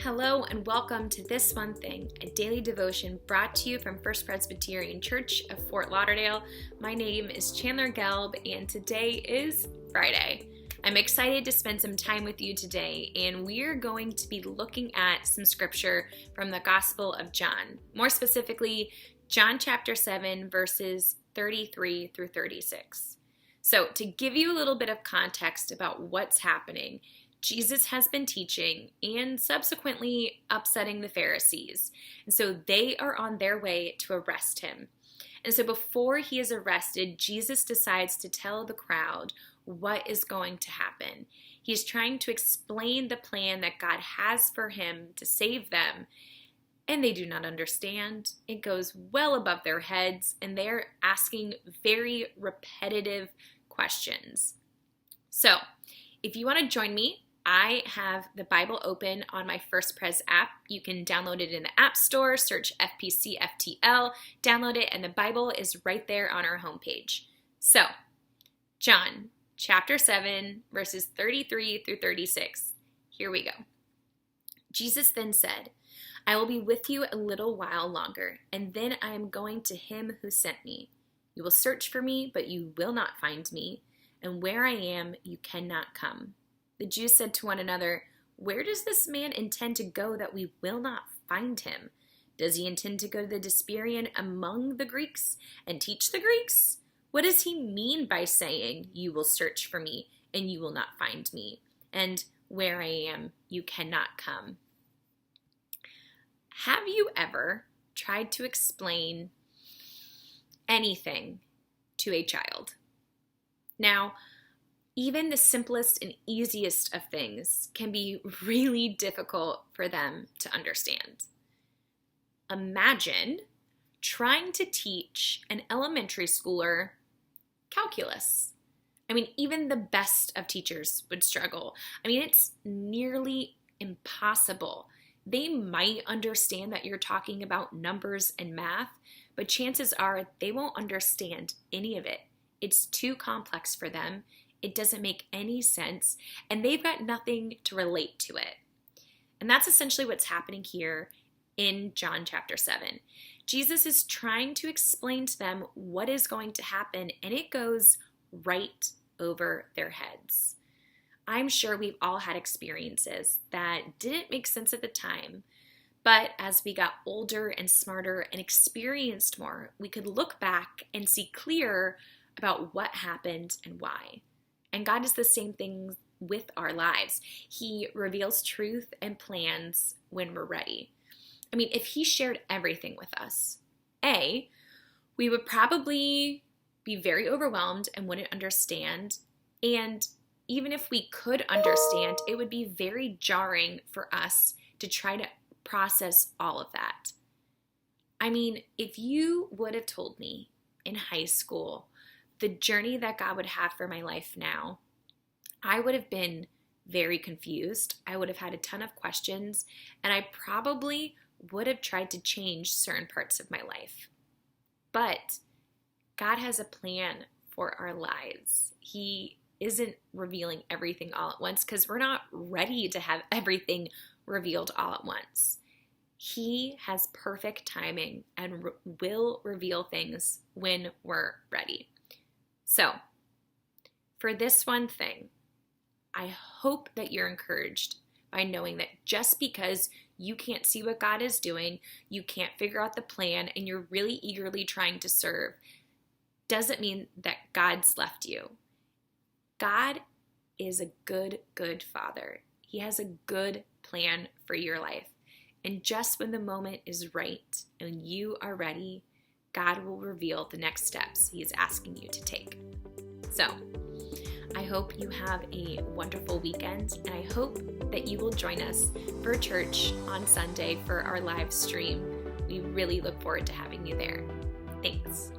Hello and welcome to This One Thing, a daily devotion brought to you from First Presbyterian Church of Fort Lauderdale. My name is Chandler Gelb and today is Friday. I'm excited to spend some time with you today, and we're going to be looking at some scripture from the Gospel of John. More specifically, John chapter 7, verses 33 through 36. So to give you a little bit of context about what's happening, Jesus has been teaching and subsequently upsetting the Pharisees. And so they are on their way to arrest him. And so before he is arrested, Jesus decides to tell the crowd what is going to happen. He's trying to explain the plan that God has for him to save them. And they do not understand. It goes well above their heads, and they're asking very repetitive questions. So if you want to join me, I have the Bible open on my First Pres app. You can download it in the App Store, search FPC FTL, download it, and the Bible is right there on our homepage. So, John chapter 7, verses 33 through 36. Here we go. Jesus then said, "I will be with you a little while longer, and then I am going to him who sent me. You will search for me, but you will not find me, and where I am, you cannot come." The Jews said to one another, "Where does this man intend to go that we will not find him? Does he intend to go to the Diasporian among the Greeks and teach the Greeks? What does he mean by saying, 'You will search for me and you will not find me, and where I am, you cannot come'?" Have you ever tried to explain anything to a child? Now, even the simplest and easiest of things can be really difficult for them to understand. Imagine trying to teach an elementary schooler calculus. Even the best of teachers would struggle. It's nearly impossible. They might understand that you're talking about numbers and math, but chances are they won't understand any of it. It's too complex for them. It doesn't make any sense, and they've got nothing to relate to it. And that's essentially what's happening here in John chapter 7. Jesus is trying to explain to them what is going to happen, and it goes right over their heads. I'm sure we've all had experiences that didn't make sense at the time, but as we got older and smarter and experienced more, we could look back and see clearer about what happened and why. And God is the same thing with our lives. He reveals truth and plans when we're ready. If he shared everything with us, we would probably be very overwhelmed and wouldn't understand. And even if we could understand, it would be very jarring for us to try to process all of that. If you would have told me in high school the journey that God would have for my life now, I would have been very confused. I would have had a ton of questions, and I probably would have tried to change certain parts of my life. But God has a plan for our lives. He isn't revealing everything all at once because we're not ready to have everything revealed all at once. He has perfect timing and will reveal things when we're ready. So, for this one thing, I hope that you're encouraged by knowing that just because you can't see what God is doing, you can't figure out the plan, and you're really eagerly trying to serve, doesn't mean that God's left you. God is a good, good Father. He has a good plan for your life. And just when the moment is right and you are ready, God will reveal the next steps he is asking you to take. So, I hope you have a wonderful weekend, and I hope that you will join us for church on Sunday for our live stream. We really look forward to having you there. Thanks.